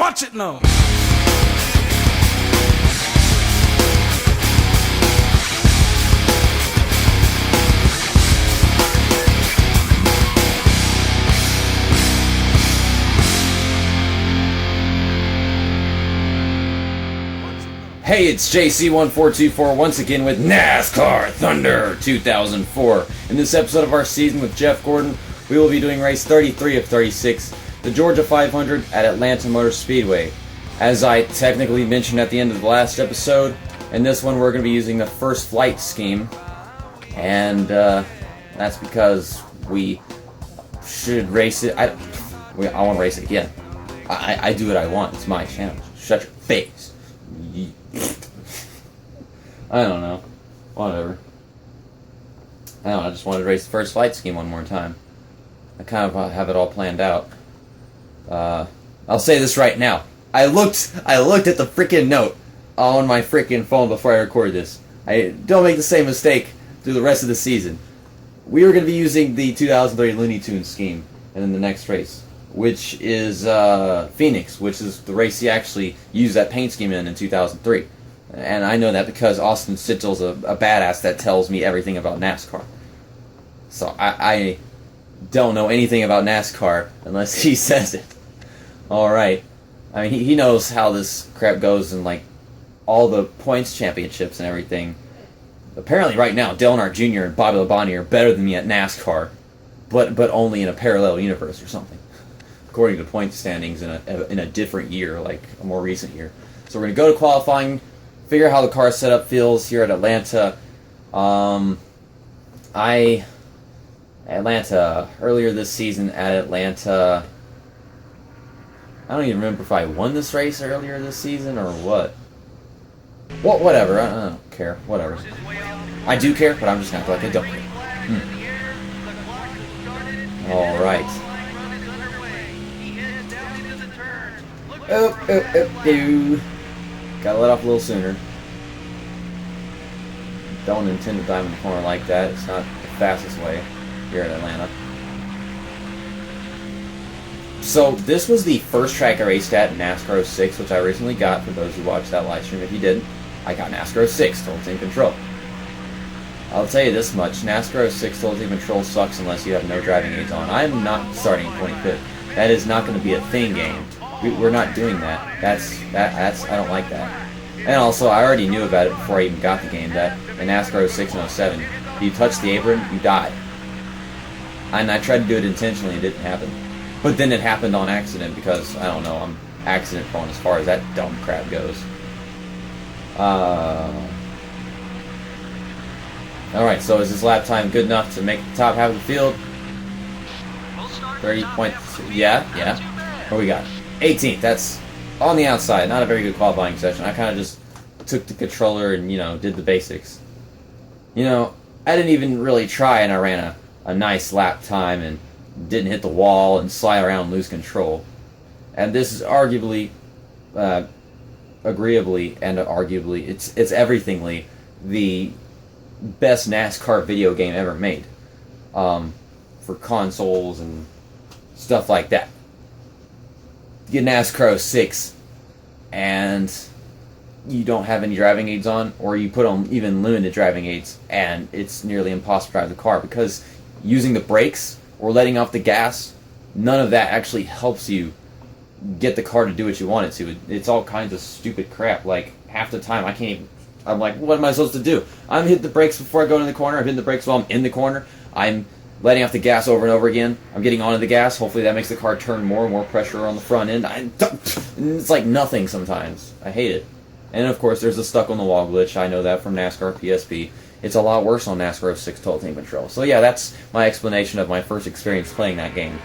Watch it now. Hey, it's JC1424 once again with NASCAR Thunder 2004. In this episode of our season with Jeff Gordon, we will be doing race 33 of 36, the Georgia 500 at Atlanta Motor Speedway. As I technically mentioned at the end of the last episode, in this one we're going to be using the first flight scheme, and that's because we should race it. I want to race it again. I do what I want. It's my channel. Shut your face. I don't know. Whatever. I just wanted to race the first flight scheme one more time. I kind of have it all planned out. I'll say this right now. I looked at the freaking note on my freaking phone before I recorded this. I don't make the same mistake through the rest of the season. We were going to be using the 2003 Looney Tunes scheme in the next race, which is Phoenix, which is the race he actually used that paint scheme in 2003. And I know that because Austin Sitzel's a badass that tells me everything about NASCAR. So I don't know anything about NASCAR unless he says it. Alright. I mean, he knows how this crap goes in, like, all the points championships and everything. Apparently right now, Dale Earnhardt Jr. and Bobby Labonte are better than me at NASCAR, but only in a parallel universe or something, according to point standings in a different year, like a more recent year. So we're going to go to qualifying, figure out how the car setup feels here at Atlanta. Earlier this season at Atlanta, I don't even remember if I won this race earlier this season or what. Well, whatever, I don't care, whatever. I do care, but I'm just going to act like I don't care. Alright. Gotta let off a little sooner. Don't intend to dive in the corner like that. It's not the fastest way here at Atlanta. So this was the first track I raced at, NASCAR 06, which I recently got. For those who watched that live stream, if you didn't, I got NASCAR 06, Total Team Control. I'll tell you this much, NASCAR 06 Total Team Control sucks unless you have no driving aids on. I'm not starting 25th. That is not going to be a thing game. We're not doing that. That's I don't like that. And also, I already knew about it before I even got the game, that in NASCAR 06 and 07, if you touch the apron, you die. And I tried to do it intentionally, it didn't happen. But then it happened on accident because, I don't know, I'm accident prone as far as that dumb crap goes. Alright, so is this lap time good enough to make the top half of the field? 30.2, yeah. What we got? 18th, that's on the outside, not a very good qualifying session. I kind of just took the controller and, did the basics. I didn't even really try, and I ran a nice lap time and didn't hit the wall and slide around and lose control. And this is arguably, agreeably and arguably, it's everythingly the best NASCAR video game ever made. For consoles and stuff like that. You get NASCAR 06 and you don't have any driving aids on, or you put on even limited driving aids, and it's nearly impossible to drive the car because using the brakes or letting off the gas, none of that actually helps you get the car to do what you want it to. It's all kinds of stupid crap. Like, half the time I'm like, what am I supposed to do? I'm hitting the brakes before I go into the corner, I'm hitting the brakes while I'm in the corner, I'm letting off the gas over and over again, I'm getting onto the gas, hopefully that makes the car turn more and more pressure on the front end. It's like nothing sometimes. I hate it. And of course there's a stuck on the wall glitch, I know that from NASCAR PSP. It's a lot worse on NASCAR 06 Total Team Control. So yeah, that's my explanation of my first experience playing that game.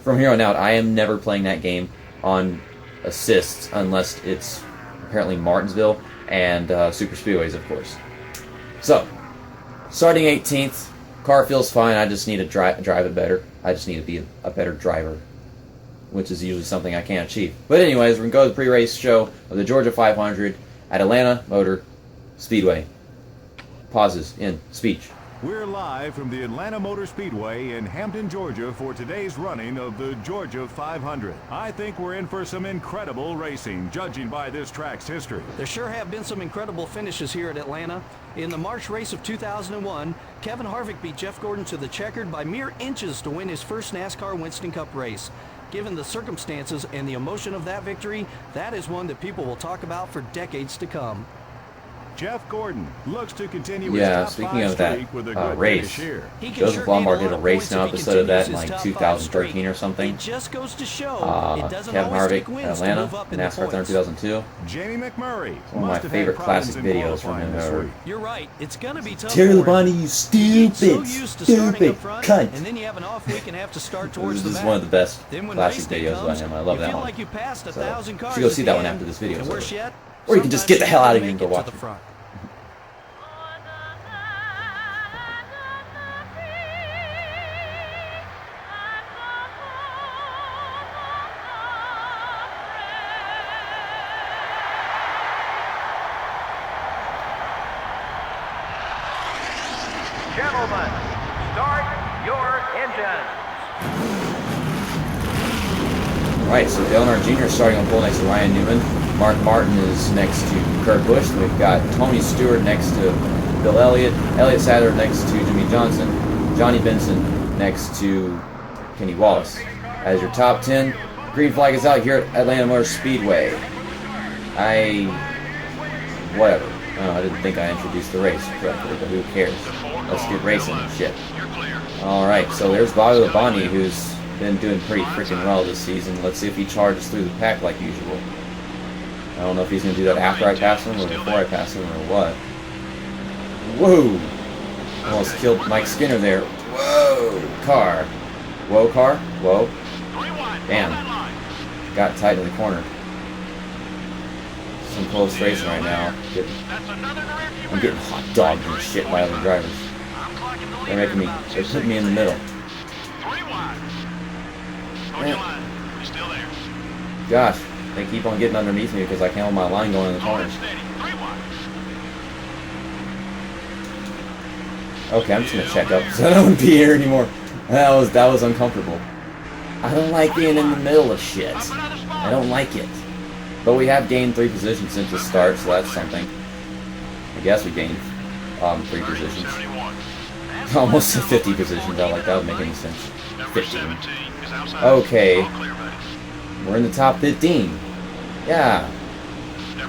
From here on out, I am never playing that game on assists unless it's apparently Martinsville and Super Speedways, of course. So, starting 18th, car feels fine. I just need to drive it better. I just need to be a better driver, which is usually something I can't achieve. But anyways, we're going to go to the pre-race show of the Georgia 500 at Atlanta Motor Speedway. Pauses in speech. We're live from the Atlanta Motor Speedway in Hampton, Georgia for today's running of the Georgia 500. I think we're in for some incredible racing, judging by this track's history. There sure have been some incredible finishes here at Atlanta. In the March race of 2001, Kevin Harvick beat Jeff Gordon to the checkered by mere inches to win his first NASCAR Winston Cup race. Given the circumstances and the emotion of that victory, that is one that people will talk about for decades to come. Jeff Gordon looks to continue his top speaking five of that streak with a good race, finish here. Joseph Lombard did a race now episode of that in like 2013 or something. It just goes to show it doesn't Kevin always take Harvick, wins to Atlanta, move up in the NASCAR Thunder points. 2002. Jamie McMurray, One of my favorite classic videos from him ever. You're right. It's going to be tough. Terry for him. Labonte, you stupid, So used to starting stupid up front, cunt. and then you have an off week and have to start towards This the is back. one of the best Then when classic race day videos comes, about him. I love you that feel one. like you passed So, 1,000 cars. you should go see at that the one end, after this video is and worse over. yet, Or you can just get the hell out of here and go sometimes you watch never it. make to the front. Gentlemen, start your engines. Right, so Dale Earnhardt Jr. is starting on pole next to Ryan Newman. Mark Martin is next to Kurt Busch. We've got Tony Stewart next to Bill Elliott. Elliott Sadler next to Jimmie Johnson. Johnny Benson next to Kenny Wallace. As your top 10, green flag is out here at Atlanta Motor Speedway. Whatever. I didn't think I introduced the race correctly, but who cares? Let's get racing and shit. Alright, so there's Bobby Labonte, who's been doing pretty freaking well this season. Let's see if he charges through the pack like usual. I don't know if he's going to do that after I pass him or before I pass him or what. Whoa! Almost killed Mike Skinner there. Whoa! Car. Whoa, car. Whoa. Damn. Got tight in the corner. Some close racing right now. I'm getting hot dogged and shit by other drivers. They're putting me in the middle. Gosh, they keep on getting underneath me because I can't hold my line going in the corners. Okay, I'm just gonna check up so I don't be here anymore. That was uncomfortable. I don't like being in the middle of shit. I don't like it. But we have gained 3 positions since the start, so that's something. I guess we gained 3 positions. Almost 50 positions. I like that would make any sense. 15. Okay. We're in the top 15. Yeah.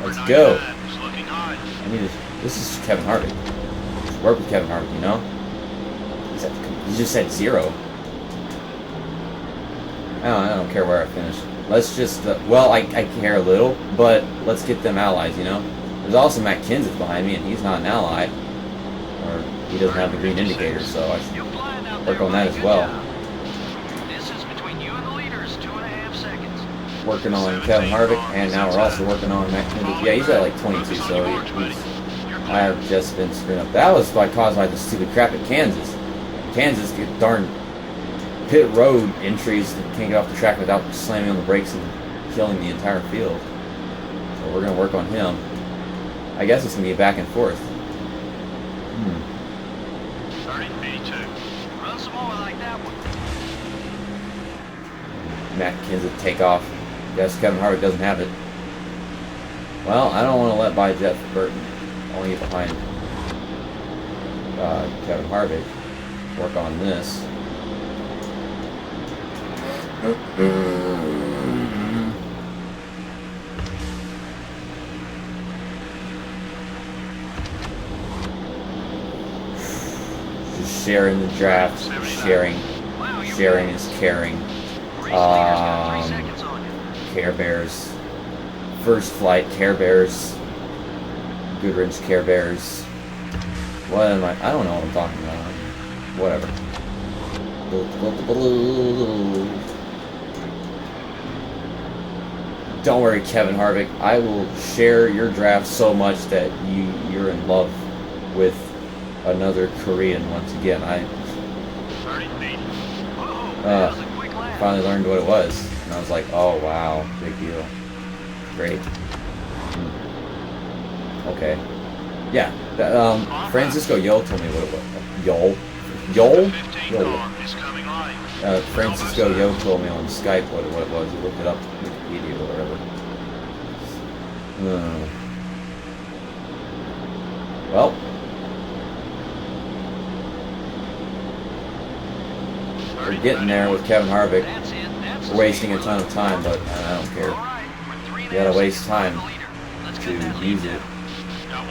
Let's go. I mean, this is Kevin Harvick. Just work with Kevin Harvick, you know? He just said 0. I don't care where I finish. Let's just, well, I care a little, but let's get them allies, you know? There's also Matt Kenseth behind me, and he's not an ally. Or he doesn't have the green indicator, so I should work on that as well. Working on Kevin Harvick, and now we're also working on Matt Kenseth. Yeah, he's at like 22, so I have just been screwing up. That was caused by the stupid crap at Kansas. Kansas, darn pit road entries that can't get off the track without slamming on the brakes and killing the entire field. So we're going to work on him. I guess it's going to be back and forth. Run some more like that one. Matt Kenseth take off. Guess Kevin Harvick doesn't have it. Well, I don't want to let by Jeff Burton. Only get behind Kevin Harvick. Work on this. Just sharing the drafts. Sharing is caring. Care Bears. First Flight Care Bears. Goodrich Care Bears. What am I don't know what I'm talking about. Whatever. Don't worry, Kevin Harvick. I will share your draft so much that you're in love with another Korean once again. I finally learned what it was, and I was like, oh wow, big deal, great. Okay, Yeah, Francisco Yo told me what it was. Yol? Francisco Yo told me on Skype what it was. He looked it up on Wikipedia or whatever. Well. We're getting there with Kevin Harvick. We're wasting a ton of time, but I don't care. You gotta waste time to use it.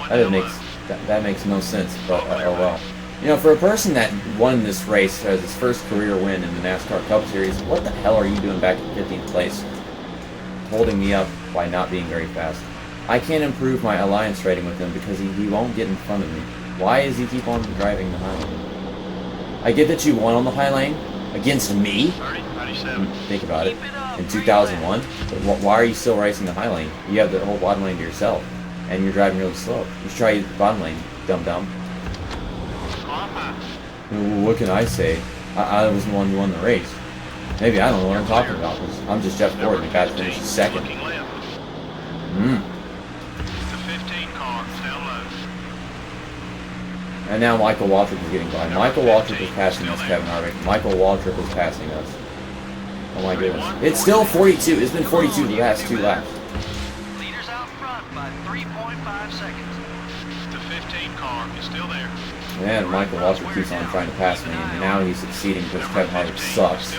That makes no sense, but oh well. You know, for a person that won this race as his first career win in the NASCAR Cup Series, what the hell are you doing back in 15th place? Holding me up by not being very fast. I can't improve my alliance rating with him because he won't get in front of me. Why does he keep on driving the high lane? I get that you won on the high lane against me. Think about it. In 2001, but why are you still racing the high lane? You have the whole bottom lane to yourself, and you're driving really slow. You should try the bottom lane, dum-dum. What can I say? I was the one who won the race. Maybe I don't know what I'm talking about, because I'm just Jeff Gordon, the guy that finished second. And now Michael Waltrip is getting by. Michael Waltrip is passing us, Kevin Harvick. Michael Waltrip is passing us. Oh my goodness. It's still 42. It's been 42 the last 2 laps. Leaders out front by 3.5 seconds. The 15 car is still there. Man, Michael Waltrip keeps on trying to pass me, and now he's succeeding because Kevin Harvick sucks.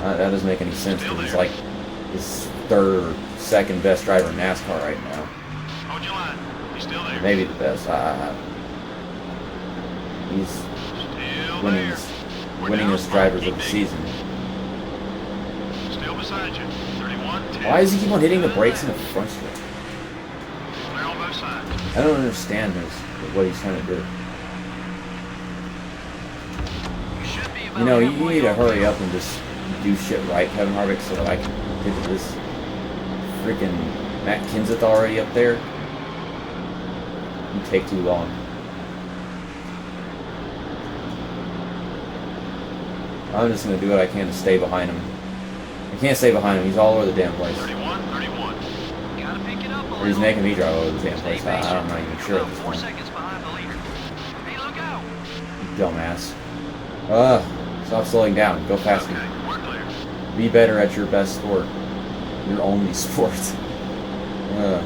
That doesn't make any sense because he's like his third or second best driver in NASCAR right now. Hold your line. He's still there. Maybe the best. He's winningest drivers of the season. Still beside you. 31. Why does he keep on hitting the brakes in the front straight? Clear on both sides. I don't understand what he's trying to do. You know, you need to hurry up and just do shit right, Kevin Harvick, so that I can get to this freaking Matt Kenseth already up there. You take too long. I'm just going to do what I can to stay behind him. I can't stay behind him. He's all over the damn place. 31. Gotta pick it up a Or he's little. making me drive over the damn place. I'm not even sure at this 4 point. seconds behind the leader. Hey, look out. Dumbass. Stop slowing down. Go faster. Okay, we're clear. Be better at your best sport. Your only sport. I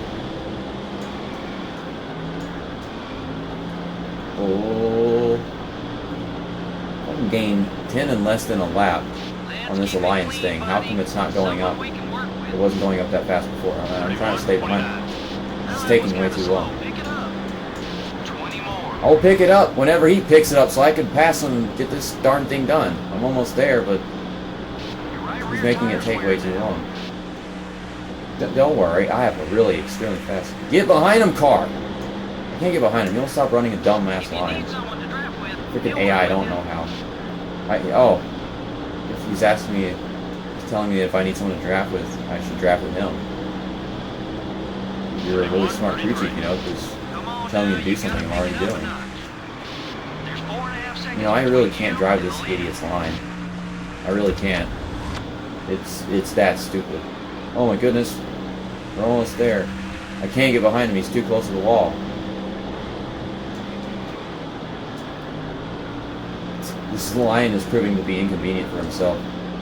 can gain 10 in less than a lap on this alliance thing. How come it's not going up? It wasn't going up that fast before. I'm trying to stay behind. It's taking way too long. Pick it up. 20 more. I'll pick it up whenever he picks it up so I can pass him and get this darn thing done. I'm almost there, but he's making it take way too long. Don't worry, I have a really extremely fast... Get behind him, car! I can't get behind him. He'll stop running a dumbass line. Freaking AI, I don't know how. If he's asking me, he's telling me if I need someone to draft with, I should draft with him. You're a really smart crew chief, you know, because telling me to do something I'm already doing. You know, I really can't drive this idiot's line. I really can't. It's that stupid. Oh my goodness. We're almost there. I can't get behind him. He's too close to the wall. This line is proving to be inconvenient for himself.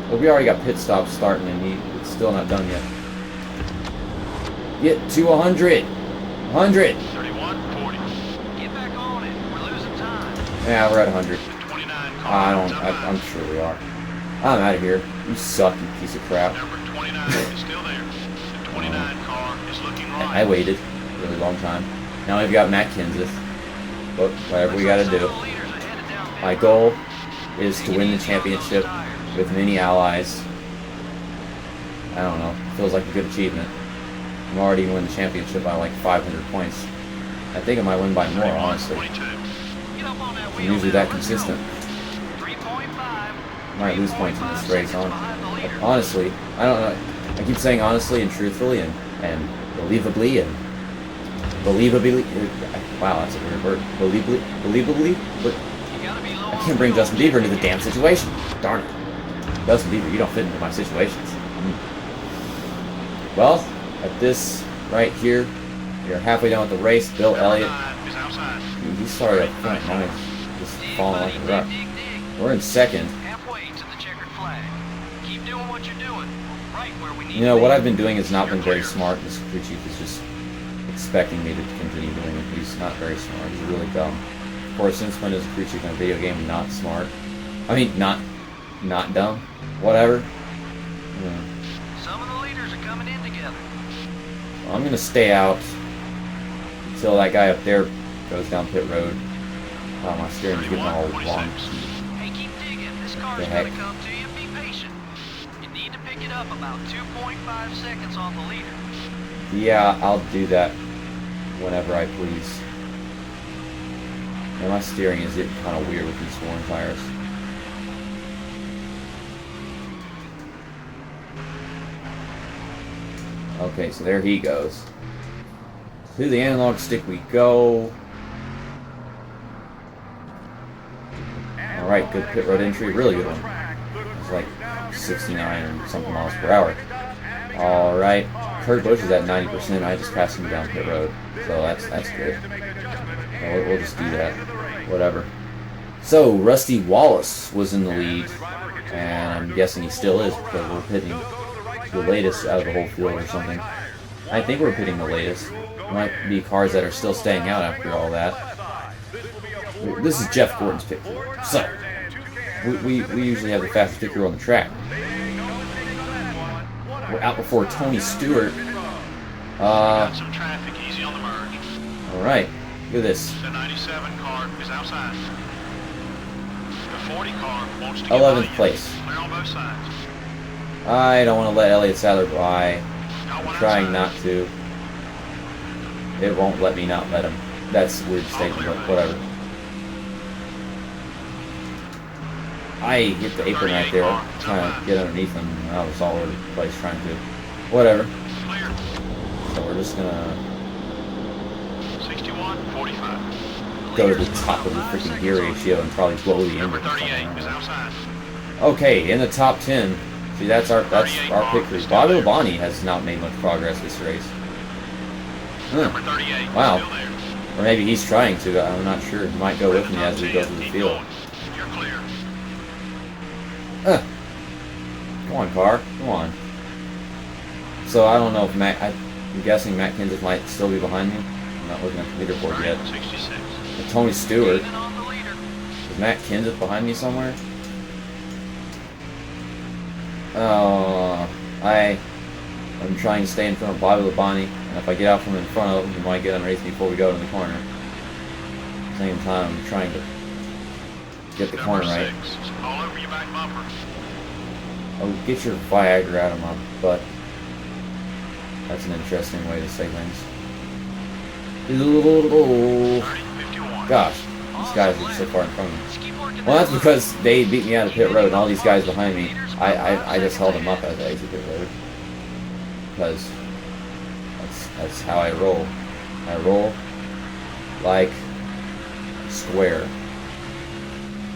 But we already got pit stops starting and it's still not done yet. Get to 100. 100. 31, 40. Get back on it. We're losing time. Yeah, we're at 100. 29 I'm sure we are. I'm out of here. You suck, you piece of crap. Number 29 is still there. The 29 car is looking right. I waited a really long time. Now we've got Matt Kenseth. But whatever we gotta do. My goal is to win the championship with many allies. I don't know. Feels like a good achievement. I'm already going to win the championship by like 500 points. I think I might win by more, honestly. I'm usually that consistent. I might lose points in this race, honestly. I don't know. I keep saying honestly and truthfully and believably and believably. Wow, that's a weird word. Believably? But I can't bring Justin Bieber into the damn situation. Darn it. Justin Bieber, you don't fit into my situations. Well, at this right here, We're halfway done with the race. Bill Elliott, 9 is outside. he started up front. Now he's just falling like a rock. We're in second. Halfway to the checkered flag. Keep doing what you're doing. Right where we need You know, to what be. I've been doing has not been very smart. This crew chief is just expecting me to continue doing it. He's not very smart. He's really dumb. Of course, since when is a crew chief in a video game not smart? I mean, not dumb. Whatever. Yeah. Some of the leaders are coming in together. I'm gonna stay out until that guy up there goes down pit road. Oh, my steering's getting all 31, long. 26. Hey, keep digging. This car's The heck? gonna come to you. Be patient. You need to pick it up about 2.5 seconds on the leader. Yeah, I'll do that whenever I please. And my steering is getting kind of weird with these worn tires. Okay, so there he goes. To the analog stick we go. Alright, good pit road entry. Really good one. It's like 69 or something miles per hour. Alright, Kurt Busch is at 90%. I just passed him down pit road. So that's good. We'll just do that. Whatever. So, Rusty Wallace was in the lead. And I'm guessing he still is because we're pitting the latest out of the whole field or something. I think we're pitting the latest. Might be cars that are still staying out after all that. This is Jeff Gordon's pit crew. So, we usually have the fastest pit crew on the track. We're out before Tony Stewart. Got some traffic easy on the merge. Alright, look at this. The 97 car is outside. The 40 car wants to get 11th by you. place. Clear on both sides. I don't want to let Elliott Sadler by. Got I'm one trying outside. not to. It won't let me not let him. That's a weird statement, but whatever. I hit the apron right there, trying to get underneath him. I was all over the place trying to. Whatever. Clear. So we're just gonna 61, 45. go to the top of the freaking gear ratio and probably blow the Number engine. or 38 something. is outside. Okay, in the top 10. See, that's our pit crew. Bobby Labonte has not made much progress this race. Number Huh. 38 Wow. is still there. Or maybe he's trying to. I'm not sure. He might go with me as we go through the Keep field. going. You're clear. Come on, car. Come on. So I don't know if I'm guessing Matt Kenseth might still be behind me. I'm not looking at the leaderboard yet. 66. But Tony Stewart. Even on the leader. Is Matt Kenseth behind me somewhere? I'm trying to stay in front of Bobby Labonte, and if I get out from in front of him, he might get underneath me before we go to the corner. At the same time, I'm trying to get the corner Number right. 6. All over your back bumper. Oh, get your Viagra out of my butt. That's an interesting way to say things. 30, 51. Gosh, these guys are so far in front of me. Just keep working Well, that's that because they beat me out of pit road, and all these guys behind me, I just held them up as I exited pit road. Because that's how I roll. I roll like square.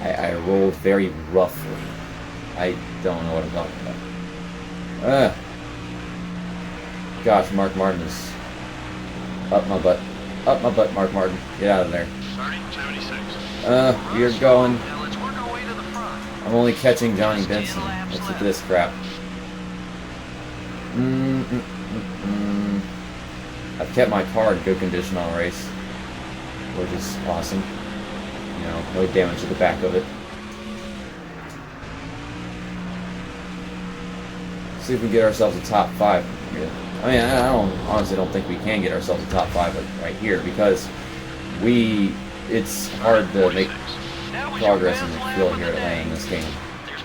I roll very roughly. I don't know what I'm talking about. Gosh, Mark Martin is up my butt. Up my butt, Mark Martin. Get out of there. 30, 76. We're going. Now let's work our way to the front. I'm only catching Johnny Benson. Let's look at this crap. I've kept my car in good condition all race, which is awesome. You know, no damage to the back of it. See if we can get ourselves a top 5. I mean, I honestly don't think we can get ourselves a top 5 right here because it's hard to make progress in the field here at laying this game.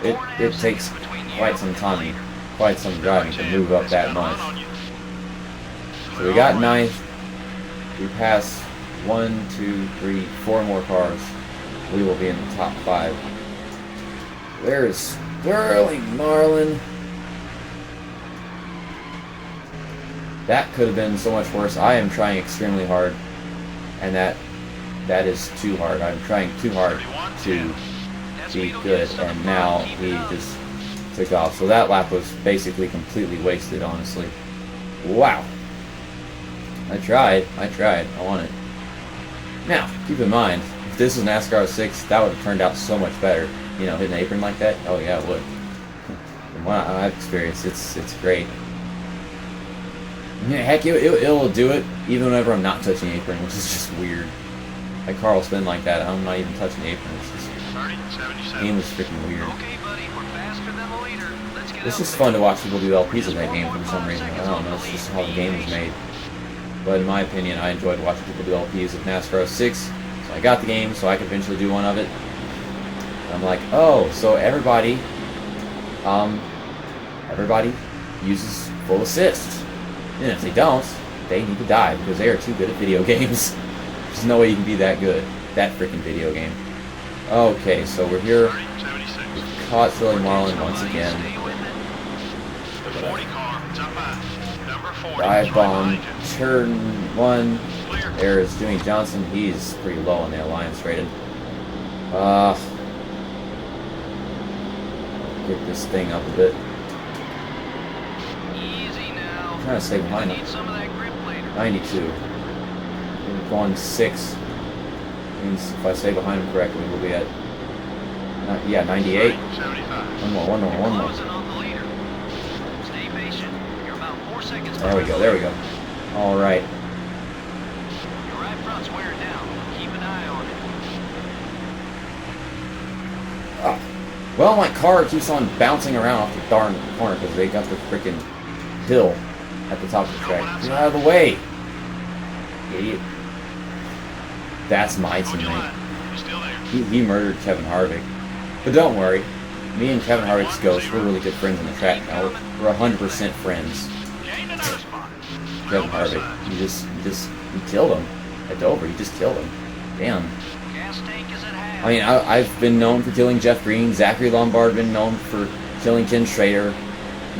It takes quite some time, quite some driving to move up that much. So we got 9th. We pass 1, 2, 3, 4 more cars. We will be in the top 5. There's Sterling Marlin. That could have been so much worse. I am trying extremely hard, and that is too hard. I'm trying too hard to be good, and now he just took off. So that lap was basically completely wasted, honestly. Wow. I tried. I want it. Now, keep in mind, if this was NASCAR 06, that would have turned out so much better. You know, hitting an apron like that? Oh yeah, it would. From what I've experienced, it's great. Yeah, heck, it'll do it even whenever I'm not touching the apron, which is just weird. Like Carl spin like that, I'm not even touching the apron. It's just, the game was freaking weird. Okay, buddy, we're faster than the leader. Let's get It's out just there. fun to watch people do LPs of that game for some reason. I don't know, it's just how the game was made. But in my opinion, I enjoyed watching people do LPs of NASCAR 06, so I got the game so I could eventually do one of it. And I'm like, oh, so everybody uses full assist. And if they don't, they need to die because they are too good at video games. There's no way you can be that good. That freaking video game. Okay, so we're here. We've caught Philly Marlin once again. The 40 car, top 5. Number 40. Dive bomb, turn 1. There's Jimmie Johnson. He's pretty low on the alliance rated. Get this thing up a bit. Easy now. I'm trying to stay behind I him. need some of that grip later. 92. We're going 6. Means if I stay behind him correctly, we'll be at 98. 75. One more. Closing on the leader. Stay patient. You're about 4 seconds. There we go. All right. Your right front's wearing down. Keep an eye on it. Well, my car keeps on bouncing around off the darn corner because they got the freaking hill at the top of the track. Get out of the way, idiot. That's my On your teammate. left. You still there? He murdered Kevin Harvick. But don't worry, me and Kevin Harvick's ghost, we're really good friends on the track now. We're 100% friends. Gained another spot. Kevin Harvick, you killed him at Dover. You just killed him. Damn. Gas tank is at half. I mean, I've been known for killing Jeff Green. Zachary Lombard been known for killing Ken Schrader.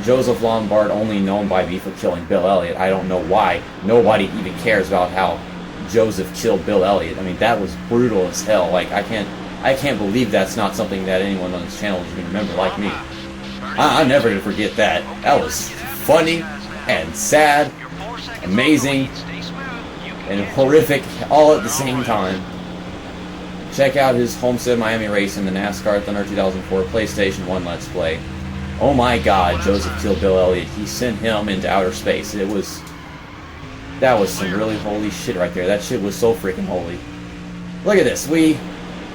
Joseph Lombard only known by me for killing Bill Elliott. I don't know why. Nobody even cares about how Joseph killed Bill Elliott. I mean, that was brutal as hell. Like, I can't believe that's not something that anyone on this channel is going to remember like me. I'm never going to forget that. That was funny and sad, You're 4 seconds amazing, off the lead. Stay smooth. You can and get horrific all at the same time. Check out his Homestead Miami race in the NASCAR Thunder 2004 PlayStation 1 Let's Play. Oh my god, Joseph killed Bill Elliott. He sent him into outer space. That was some really holy shit right there. That shit was so freaking holy. Look at this. We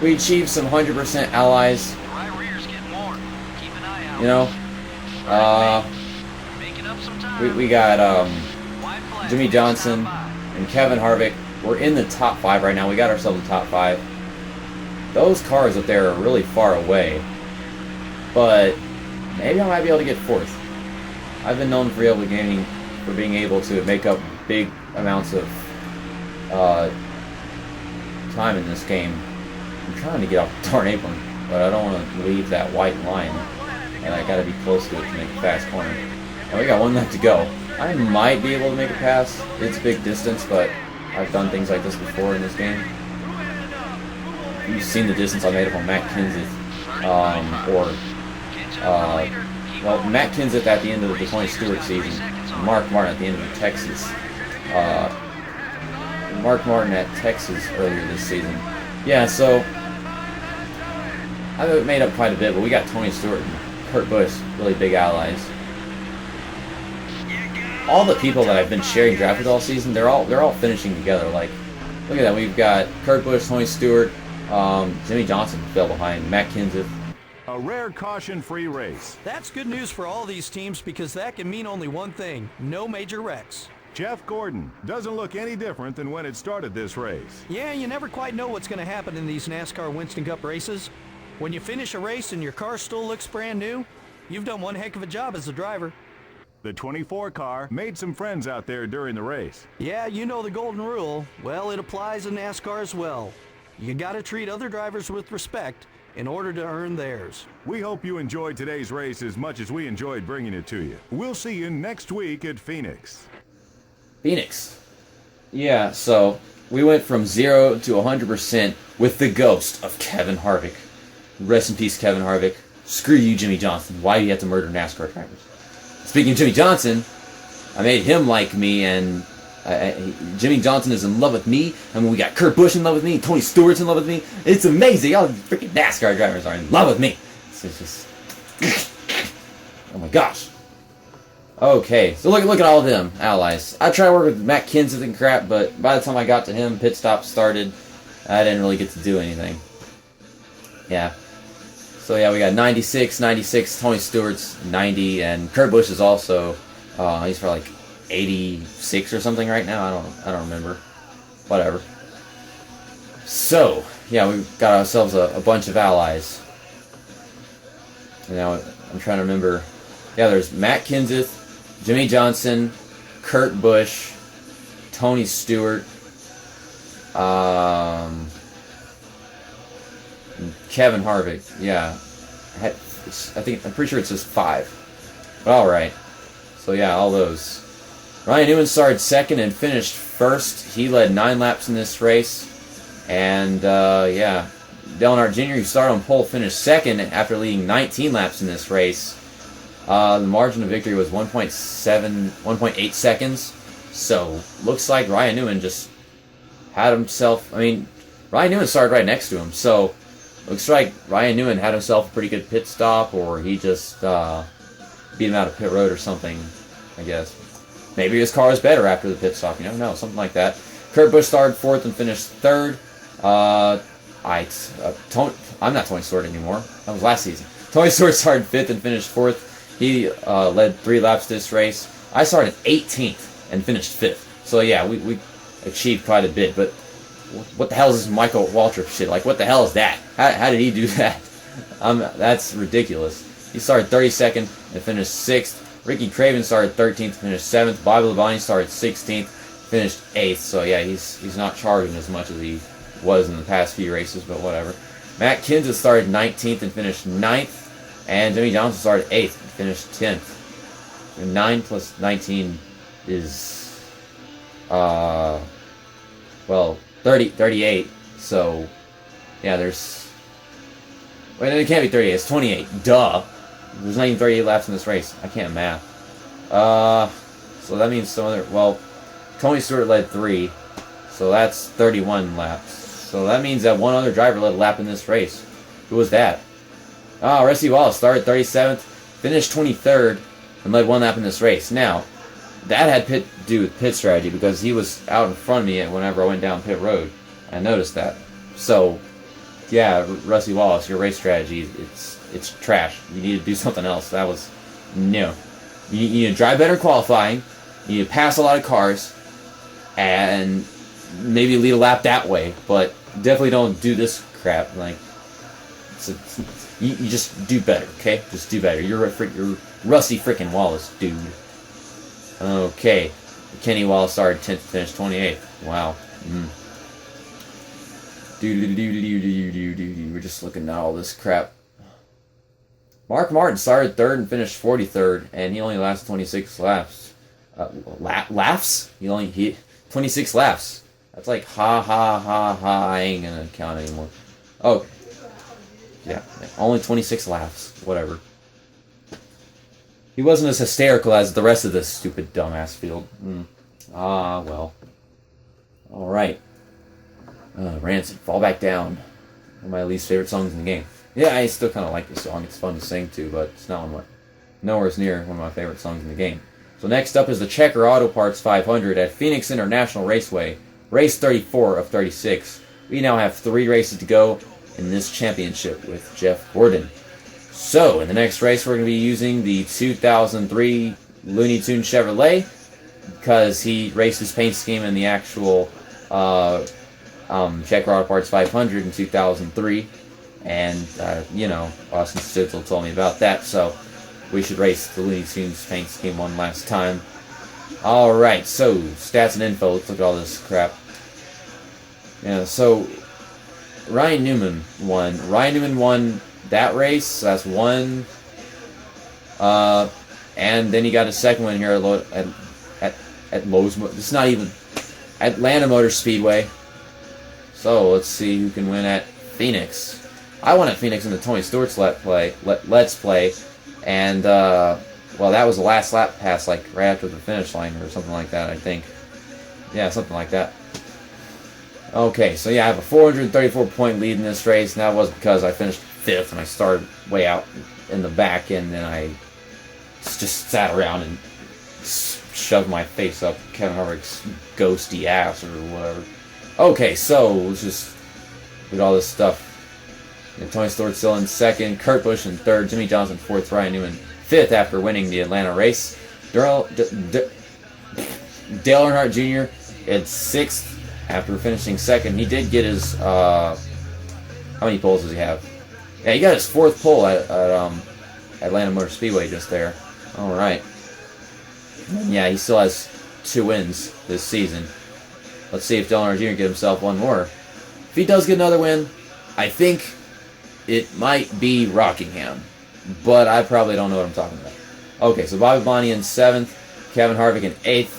achieved some 100% allies. The right rear's getting warm. Keep an eye out. You know, Making up some time. we got White flag. Jimmie Johnson Top 5. and Kevin Harvick. We're in the top 5 right now. We got ourselves a top 5. Those cars up there are really far away, but maybe I might be able to get 4th. I've been known for being able to make up big amounts of time in this game. I'm trying to get off the darn apron, but I don't want to leave that white line, and I gotta be close to it to make a fast corner. And we got 1 left to go. I might be able to make a pass. It's big distance, but I've done things like this before in this game. You've seen the distance I made up on Matt Kenseth, well, Matt Kenseth at the end of the Tony Stewart season, Mark Martin at the end of the Texas, Mark Martin at Texas earlier this season. Yeah, so I've made up quite a bit, but we got Tony Stewart and Kurt Busch, really big allies. All the people that I've been sharing draft with all season, they're all finishing together. Like, look at that. We've got Kurt Busch, Tony Stewart, Jimmie Johnson fell behind, Matt Kenseth. A rare caution-free race. That's good news for all these teams because that can mean only one thing: no major wrecks. Jeff Gordon doesn't look any different than when it started this race. Yeah, you never quite know what's going to happen in these NASCAR Winston Cup races. When you finish a race and your car still looks brand new, you've done one heck of a job as a driver. The 24 car made some friends out there during the race. Yeah, you know the golden rule. Well, it applies in NASCAR as well. You got to treat other drivers with respect in order to earn theirs. We hope you enjoyed today's race as much as we enjoyed bringing it to you. We'll see you next week at Phoenix. Phoenix. Yeah, so we went from 0 to 100% with the ghost of Kevin Harvick. Rest in peace, Kevin Harvick. Screw you, Jimmie Johnson. Why do you have to murder NASCAR drivers? Speaking of Jimmie Johnson, I made him like me, and Jimmie Johnson is in love with me. I mean, we got Kurt Busch in love with me. Tony Stewart's in love with me. It's amazing. All the freaking NASCAR drivers are in love with me. It's just... oh my gosh. Okay, so look at all of them allies. I tried to work with Matt Kenseth and crap, but by the time I got to him, pit stop started. I didn't really get to do anything. Yeah. So yeah, we got 96, Tony Stewart's 90, and Kurt Busch is also, he's for like 86 or something right now. I don't remember. Whatever. So, yeah, we got ourselves a bunch of allies. Now, I'm trying to remember. Yeah, there's Matt Kenseth, Jimmie Johnson, Kurt Busch, Tony Stewart, Kevin Harvick. Yeah, I'm pretty sure it's just 5. But all right. So yeah, all those. Ryan Newman started second and finished first. He led 9 laps in this race, and yeah, Dale Earnhardt Jr., who started on pole, finished second after leading 19 laps in this race. The margin of victory was 1.8 seconds. So looks like Ryan Newman just had himself. I mean, Ryan Newman started right next to him, so looks like Ryan Newman had himself a pretty good pit stop, or he just beat him out of pit road or something, I guess. Maybe his car was better after the pit stop. You never know, something like that. Kurt Busch started 4th and finished 3rd. I'm not Tony Stewart anymore. That was last season. Tony Stewart started 5th and finished 4th. He led 3 laps this race. I started 18th and finished 5th. So yeah, we achieved quite a bit. But what the hell is this Michael Waltrip shit? Like, what the hell is that? How did he do that? That's ridiculous. He started 32nd and finished 6th. Ricky Craven started 13th, finished 7th. Bobby Labonte started 16th, finished 8th. So yeah, he's not charging as much as he was in the past few races, but whatever. Matt Kenseth started 19th and finished 9th. And Jimmie Johnson started 8th and finished 10th. And 9 plus 19 is, well, 38. So, yeah, there's... Wait, it can't be 38. It's 28. Duh. There's not even 38 laps in this race. I can't math. So that means some other... Well, Tony Stewart led 3. So that's 31 laps. So that means that one other driver led a lap in this race. Who was that? Rusty Wallace started 37th, finished 23rd, and led 1 lap in this race. Now, that had to do with pit strategy because he was out in front of me whenever I went down pit road. I noticed that. So, yeah, Rusty Wallace, your race strategy, it's trash. You need to do something else. That was, no. You need to drive better qualifying, you need to pass a lot of cars, and maybe lead a lap that way, but definitely don't do this crap. Like, you just do better, okay? Just do better. You're Rusty freaking Wallace, dude. Okay. Kenny Wallace started 10th, finished 28th. Wow. We're just looking at all this crap. Mark Martin started 3rd and finished 43rd, and he only lasted 26 laps. Laps? He 26 laps. That's like I ain't gonna count anymore. Oh. Yeah, only 26 laps. Whatever. He wasn't as hysterical as the rest of this stupid dumbass field. Well. Alright. Rancid, Fall Back Down. One of my least favorite songs in the game. Yeah, I still kind of like this song. It's fun to sing to, but it's not nowhere near one of my favorite songs in the game. So next up is the Checker Auto Parts 500 at Phoenix International Raceway. Race 34 of 36. We now have 3 races to go in this championship with Jeff Gordon. So, in the next race, we're going to be using the 2003 Looney Tune Chevrolet because he raced his paint scheme in the actual Checker Auto Parts 500 in 2003. And, you know, Austin Stitzel told me about that, so we should race the Looney Tunes paint scheme one last time. Alright, so, stats and info. Let's look at all this crap. Yeah, so Ryan Newman won. Ryan Newman won that race, so that's 1. And then he got a second one here at Lowe's. It's not even Atlanta Motor Speedway. So let's see who can win at Phoenix. I won at Phoenix in the Tony Stewart's Let's Play, and well, that was the last lap pass, like right after the finish line or something like that, I think. Yeah, something like that. Okay, so yeah, I have a 434-point lead in this race, and that was because I finished 5th, and I started way out in the back, and then I just sat around and shoved my face up Kevin Harvick's ghosty ass or whatever. Okay, so let's just look at all this stuff. And Tony Stewart still in 2nd, Kurt Busch in 3rd, Jimmie Johnson 4th, Ryan Newman 5th after winning the Atlanta race. Dale Earnhardt Jr. at 6th after finishing 2nd. He did get his, how many poles does he have? Yeah, he got his 4th pole at Atlanta Motor Speedway just there. Alright. Yeah, he still has 2 wins this season. Let's see if Dale Earnhardt Jr. can get himself one more. If he does get another win, I think it might be Rockingham. But I probably don't know what I'm talking about. Okay, so Bobby Bonnie in 7th, Kevin Harvick in 8th.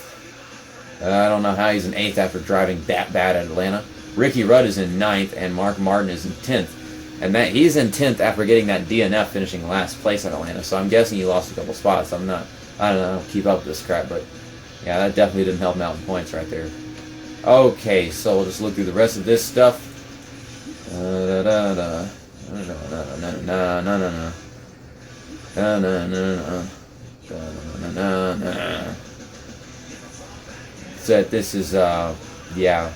I don't know how he's in 8th after driving that bad at Atlanta. Ricky Rudd is in 9th, and Mark Martin is in 10th. And he's in 10th after getting that DNF, finishing last place at Atlanta. So I'm guessing he lost a couple spots. I don't know, I don't keep up with this crap, but yeah, that definitely didn't help him out in points right there. Okay, so we'll just look through the rest of this stuff. So this is yeah,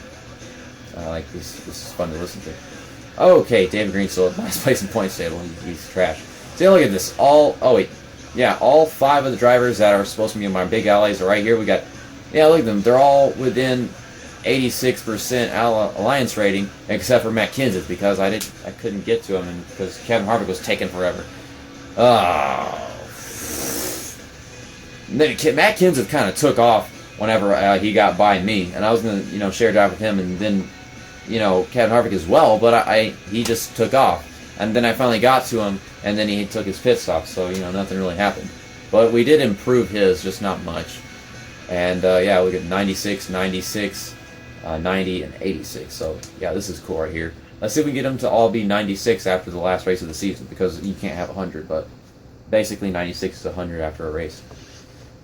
I like this. This is fun to listen to. Okay, David Green still at last place in points table. He's trash. See, look at this. All 5 of the drivers that are supposed to be in my big allies are right here. We got, yeah, look at them. They're all within 86% alliance rating, except for Matt Kenseth, because I couldn't get to him, and because Kevin Harvick was taking forever. Oh. Matt Kenseth kind of took off whenever he got by me, and I was gonna share drive with him, and then Kevin Harvick as well, but he just took off, and then I finally got to him, and then he took his pit stop, so nothing really happened. But we did improve his, just not much. And yeah, we get 96, 96, 90, and 86. So yeah, this is cool right here. Let's see if we can get them to all be 96 after the last race of the season, because you can't have 100, but basically 96 is 100 after a race.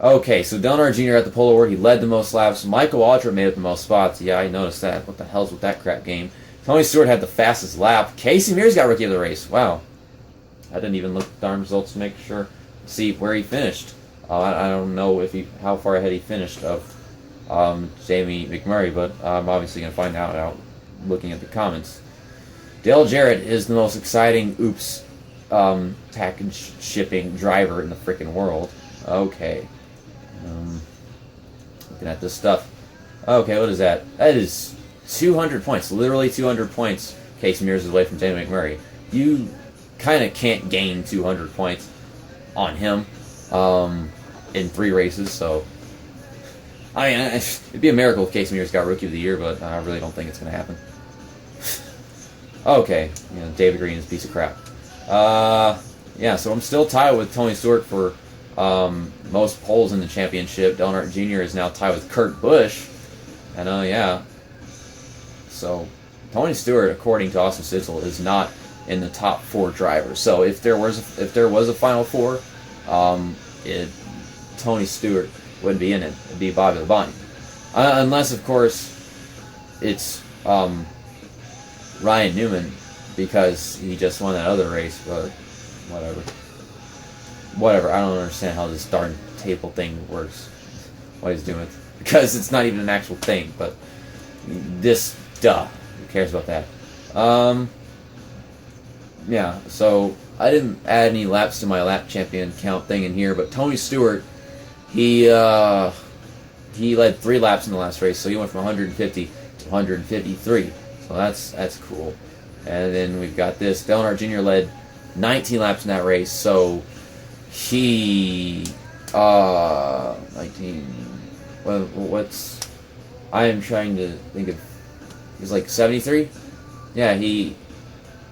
Okay, so Dale Earnhardt Jr. at the pole award, he led the most laps. Michael Waltrip made up the most spots. Yeah, I noticed that. What the hell's with that crap game? Tony Stewart had the fastest lap. Casey Mears got Rookie of the Race. Wow. I didn't even look at the darn results to make sure, see where he finished. I don't know how far ahead he finished of Jamie McMurray, but I'm obviously going to find out looking at the comments. Dale Jarrett is the most exciting package shipping driver in the freaking world. Okay. Looking at this stuff. Okay, what is that? That is 200 points. Literally 200 points. Casey Mears is away from Jamie McMurray. You kind of can't gain 200 points on him in 3 races. So, I mean, it'd be a miracle if Casey Mears got Rookie of the Year, but I really don't think it's going to happen. Okay, David Green is a piece of crap. Yeah, so I'm still tied with Tony Stewart for most poles in the championship. Dale Earnhardt Jr. is now tied with Kurt Busch. And yeah. So Tony Stewart, according to Austin Sitzel, is not in the top 4 drivers. So if there was a final 4, Tony Stewart wouldn't be in it. It'd be Bobby Labonte. Unless, of course, it's Ryan Newman, because he just won that other race, but whatever. I don't understand how this darn table thing works. What he's doing, because it's not even an actual thing. But this, who cares about that? Yeah. So I didn't add any laps to my lap champion count thing in here, but Tony Stewart, he led 3 laps in the last race, so he went from 150 to 153. So that's cool. And then we've got this. Dale Earnhardt Jr. led 19 laps in that race, so he 19. Well, I am trying to think of. He's like 73. Yeah, he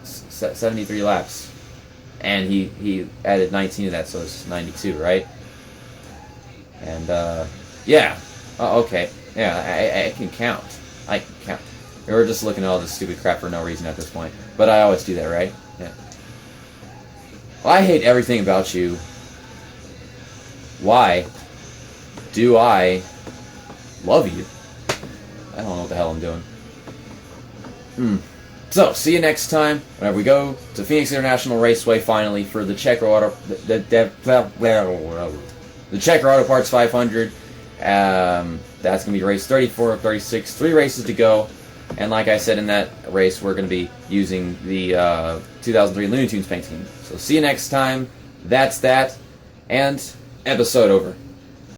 73 laps, and he added 19 to that, so it's 92, right? And yeah. Oh, okay. Yeah, I can count. We're just looking at all this stupid crap for no reason at this point. But I always do that, right? Yeah. Well, I hate everything about you. Why do I love you? I don't know what the hell I'm doing. So, see you next time whenever we go to Phoenix International Raceway finally for the Checker Auto Parts 500. That's going to be race 34 of 36, 3 races to go. And like I said, in that race, we're going to be using the 2003 Looney Tunes paint scheme. So see you next time. That's that. And episode over.